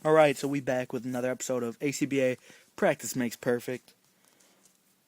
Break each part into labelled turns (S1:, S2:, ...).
S1: Alright, so we back with another episode of ACBA Practice Makes Perfect.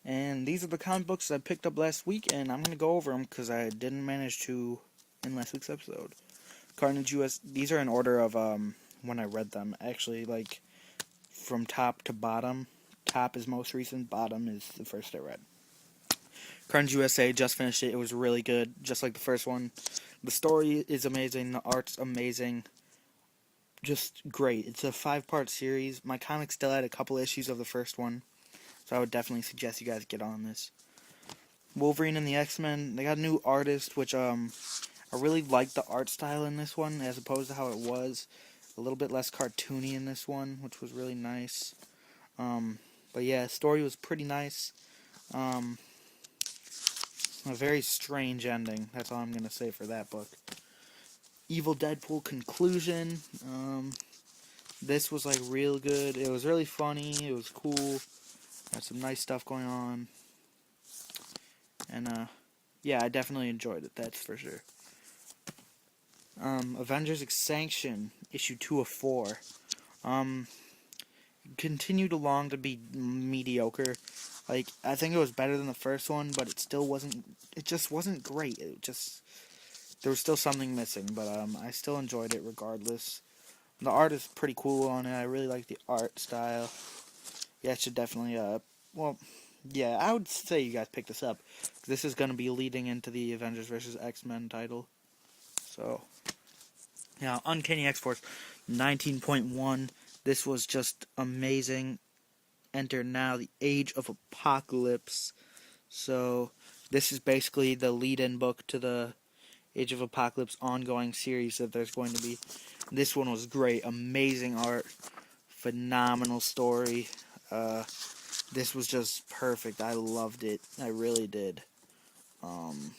S1: And these are the comic books I picked up last week, and I'm going to go over them because I didn't manage to in last week's episode. Carnage US, these are in order of when I read them. Actually, like, from top to bottom. Top is most recent, bottom is the first I read. Carnage USA, just finished it. It was really good, just like the first one. The story is amazing, the art's amazing. Just great. It's a 5-part series. My comic still had a couple issues of the first one, so I would definitely suggest you guys get on this. Wolverine and the X-Men, they got a new artist, which I really liked the art style in this one, as opposed to how it was. A little bit less cartoony in this one, which was really nice. But yeah, story was pretty nice. A very strange ending. That's all I'm going to say for that book. Evil Deadpool conclusion. This was like real good. It was really funny. It was cool. Had some nice stuff going on. And yeah, I definitely enjoyed it. That's for sure. Avengers Extinction, issue 2 of 4. Continued along to be mediocre. Like, I think it was better than the first one, but it still wasn't. It just wasn't great. There was still something missing, but I still enjoyed it regardless. The art is pretty cool on it. I really like the art style. Yeah, it should definitely, well, yeah, I would say you guys pick this up. This is going to be leading into the Avengers vs. X-Men title. So, yeah, Uncanny X-Force 19.1. This was just amazing. Enter now the Age of Apocalypse. So, this is basically the lead-in book to the Age of Apocalypse ongoing series that there's going to be. This one was great. Amazing art. Phenomenal story. This was just perfect. I loved it. I really did. And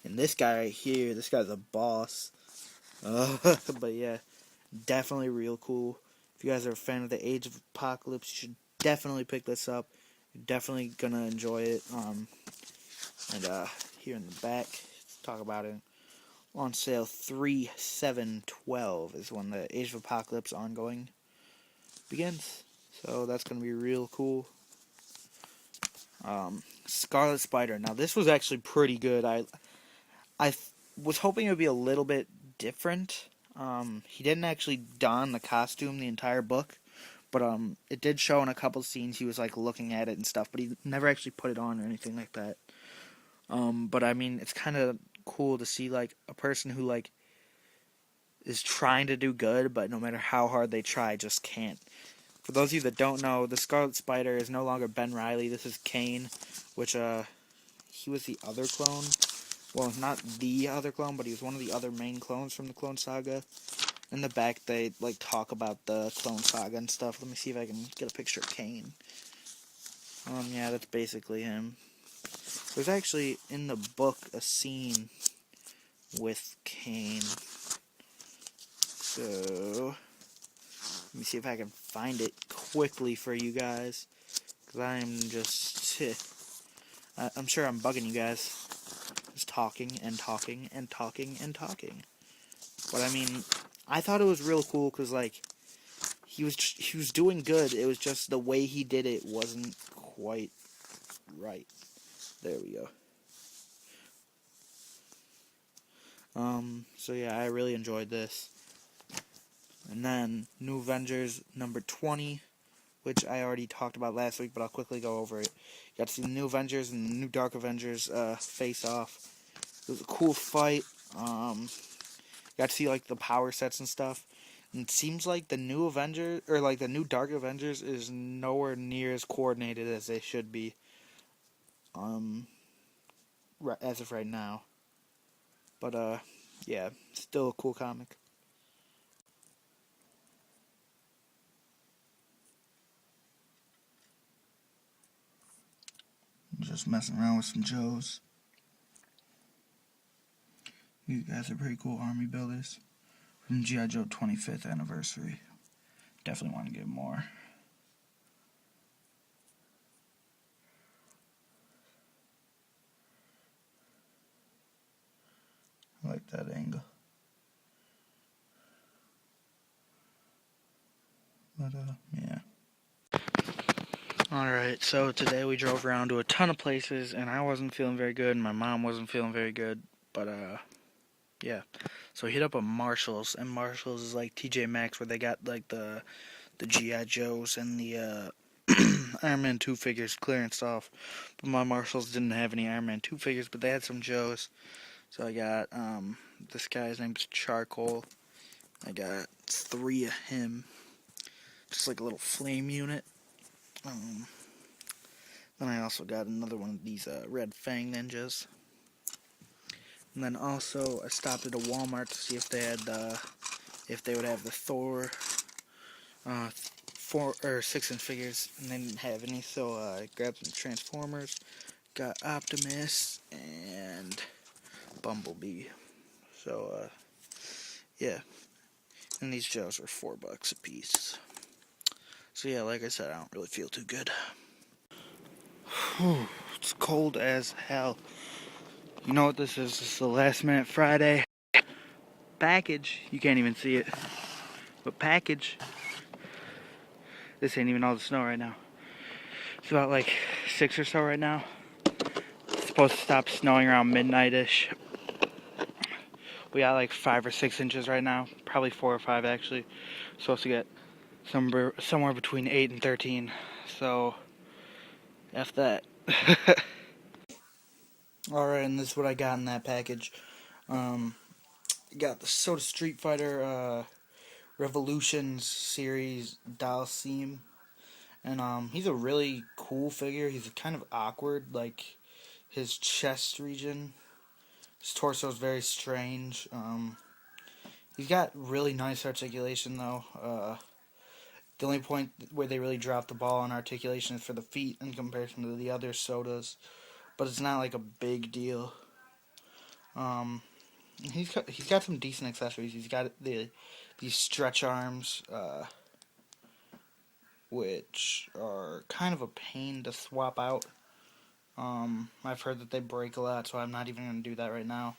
S1: this guy right here, this guy's a boss. But yeah, definitely real cool. If you guys are a fan of the Age of Apocalypse, you should definitely pick this up. You're definitely gonna enjoy it. And here in the back, let's talk about it. On sale 3/7/12 is when the Age of Apocalypse ongoing begins. So that's gonna be real cool. Scarlet Spider. Now this was actually pretty good. I was hoping it would be a little bit different. He didn't actually don the costume the entire book, but it did show in a couple scenes he was like looking at it and stuff, but he never actually put it on or anything like that. But I mean, it's kind of cool to see like a person who like is trying to do good, but no matter how hard they try, just can't. For those of you that don't know, the Scarlet Spider is no longer Ben Reilly. This is Kane, which he was the other clone. Well, not the other clone, but he was one of the other main clones from the Clone Saga. In the back, they like talk about the Clone Saga and stuff. Let me see if I can get a picture of Kane. Yeah, that's basically him. There's actually in the book a scene with Kane. So let me see if I can find it quickly for you guys, because I'm sure I'm bugging you guys. Just talking and talking and talking and talking. But I mean, I thought it was real cool because like he was doing good. It was just the way he did it wasn't quite right. There we go. So yeah, I really enjoyed this. And then New Avengers number 20, which I already talked about last week, but I'll quickly go over it. You got to see the New Avengers and the New Dark Avengers face off. It was a cool fight. You got to see like the power sets and stuff. And it seems like the new Avengers, or like the new Dark Avengers, is nowhere near as coordinated as they should be. As of right now. But yeah, still a cool comic. Just messing around with some Joes. You guys are pretty cool army builders. From G.I. Joe 25th anniversary. Definitely want to get more. I like that angle. But, yeah. Alright, so today we drove around to a ton of places, and I wasn't feeling very good, and my mom wasn't feeling very good, but, yeah. So we hit up a Marshall's, and Marshall's is like TJ Maxx, where they got, like, the G.I. Joes and the, Iron Man 2 figures clearance off. But my Marshalls didn't have any Iron Man 2 figures, but they had some Joes. So I got, this guy's name's Charcoal. I got 3 of him. Just like a little flame unit. Then I also got another one of these Red Fang Ninjas. And then also I stopped at a Walmart to see if they had if they would have the Thor 4 or 6-inch figures, and they didn't have any, so I grabbed some Transformers, got Optimus and Bumblebee. So yeah, and these Joes were $4 a piece. So yeah, like I said, I don't really feel too good. Whew, it's cold as hell. You know what this is? This is the Last Minute Friday package. You can't even see it, but package. This ain't even all the snow right now. It's about like 6 or so right now. It's supposed to stop snowing around midnight-ish. We got like 5 or 6 inches right now. Probably 4 or 5 actually. Supposed to get somewhere between 8 and 13. So, F that. Alright, and this is what I got in that package. Got the Soda Street Fighter Revolutions series Dalsim. And he's a really cool figure. He's kind of awkward, like his chest region. His torso is very strange. He's got really nice articulation, though. The only point where they really drop the ball on articulation is for the feet in comparison to the other sodas. But it's not like a big deal. He's got some decent accessories. He's got these stretch arms, which are kind of a pain to swap out. I've heard that they break a lot, so I'm not even going to do that right now.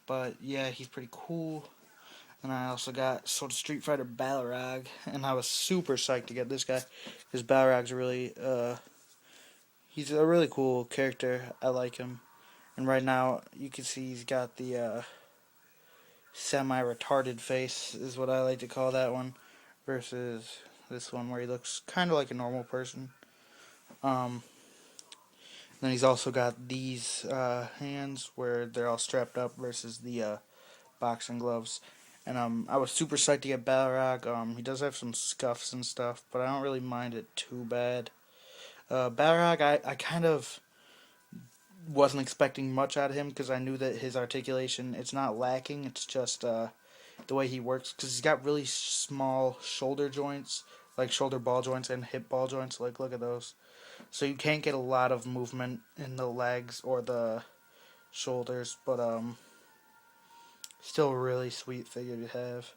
S1: But yeah, he's pretty cool. And I also got Soda Street Fighter Balrog, and I was super psyched to get this guy, because Balrog's really, he's a really cool character. I like him. And right now, you can see he's got the, semi-retarded face, is what I like to call that one, versus this one where he looks kind of like a normal person. Then he's also got these hands where they're all strapped up versus the boxing gloves. And I was super psyched to get Balrog. He does have some scuffs and stuff, but I don't really mind it too bad. Balrog, I kind of wasn't expecting much out of him because I knew that his articulation, it's not lacking. It's just the way he works, because he's got really small shoulder joints, like shoulder ball joints and hip ball joints. Like, look at those. So you can't get a lot of movement in the legs or the shoulders, but still a really sweet figure to have.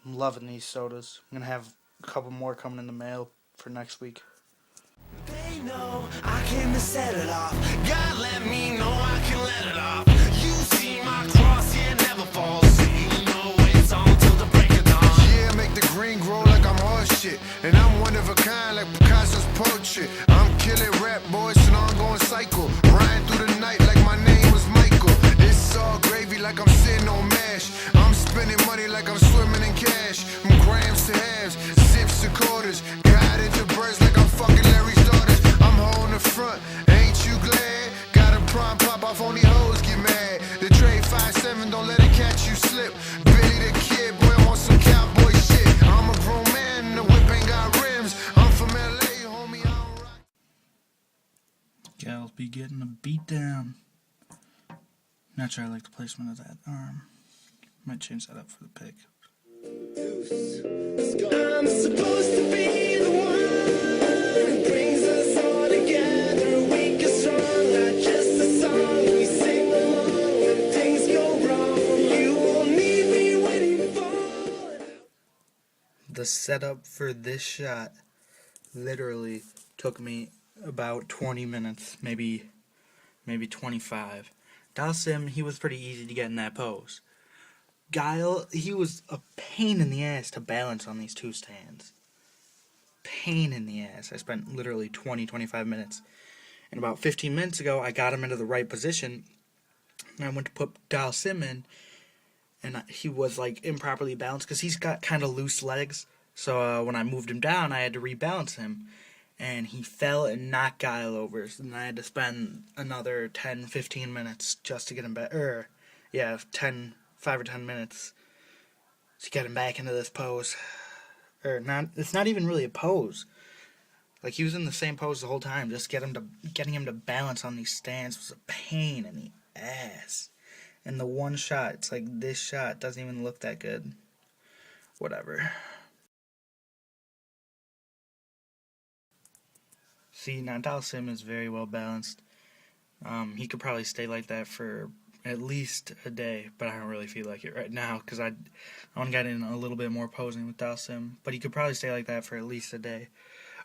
S1: I'm loving these sodas. I'm gonna have a couple more coming in the mail for next week.
S2: They know I came to set it off. God let me know I can let it off. You see my cross here never falls. So you know it's on till the break of dawn.
S3: Yeah, make the green grow like I'm horse shit. And I'm one of a kind like Picasso's portrait. I'm killing rap boys and I'm going psycho. Riding through the night like my name was Michael. It's all gravy like I'm sitting on mash. I'm spending money like I'm swimming in cash. From grams to halves, zips to quarters. Guided to birds like I'm fucking Larry's daughters. I'm holding the front, ain't you glad? Got a prime pop off, only hoes get mad. The trade 5-7, don't let it catch you slip. Billy the Kid, boy, I want some cowboy shit. I'm a grown man, the whip ain't got rims. I'm from LA, homie, I don't rock.
S1: Gals be getting a beat down. Not sure I like the placement of that arm. Might change that up for the pick.
S2: I'm supposed to be the one who brings us all together. Weak and strong, not just a song we sing along when things go wrong. You won't need me waiting for.
S1: The setup for this shot literally took me about 20 minutes, maybe 25. Dalsim, he was pretty easy to get in that pose. Guile, he was a pain in the ass to balance on these two stands. Pain in the ass. I spent literally 25 minutes. And about 15 minutes ago, I got him into the right position. And I went to put Dial Sim in. And he was like improperly balanced because he's got kind of loose legs. So when I moved him down, I had to rebalance him. And he fell and knocked Guile over. And I had to spend another 10, 15 minutes just to get him back. 5 or 10 minutes to get him back into this pose. It's not even really a pose. Like, he was in the same pose the whole time. Just getting him to balance on these stands was a pain in the ass. And the one shot, it's like this shot doesn't even look that good. Whatever. See, now Dalsim is very well balanced. He could probably stay like that for at least a day, but I don't really feel like it right now because I want to get in a little bit more posing with Dalsim. But he could probably stay like that for at least a day.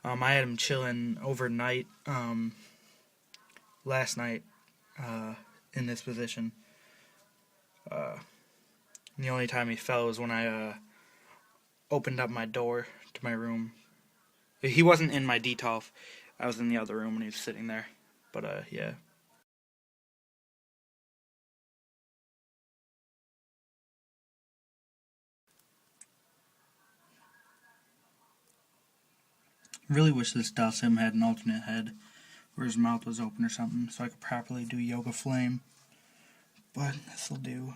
S1: I had him chilling overnight last night in this position. The only time he fell was when I opened up my door to my room. He wasn't in my detolf. I was in the other room when he was sitting there. But yeah. Really wish this Dalsim had an alternate head where his mouth was open or something so I could properly do Yoga Flame. But this'll do.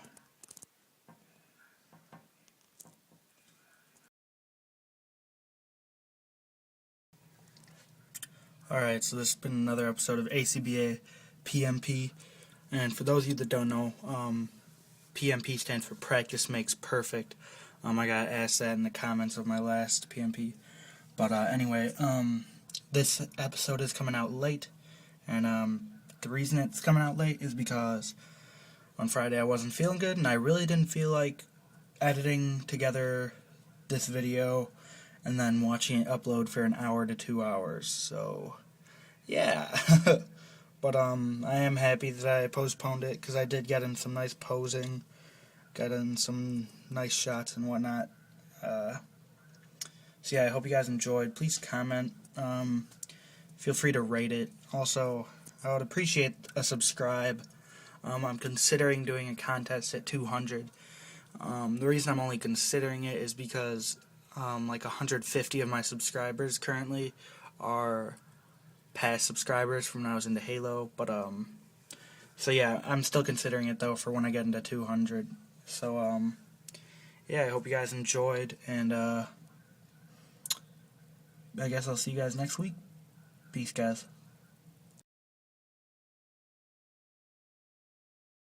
S1: Alright, so this has been another episode of ACBA P.M.P. And for those of you that don't know, P.M.P. stands for Practice Makes Perfect. I got asked that in the comments of my last P.M.P. But anyway, this episode is coming out late. And the reason it's coming out late is because on Friday I wasn't feeling good. And I really didn't feel like editing together this video and then watching it upload for an hour to 2 hours. So, yeah. But I am happy that I postponed it because I did get in some nice posing, got in some nice shots and whatnot. So yeah, I hope you guys enjoyed. Please comment. Feel free to rate it. Also, I would appreciate a subscribe. I'm considering doing a contest at 200. The reason I'm only considering it is because like 150 of my subscribers currently are past subscribers from when I was into Halo. But so yeah, I'm still considering it though for when I get into 200. So yeah, I hope you guys enjoyed, and I guess I'll see you guys next week. Peace, guys.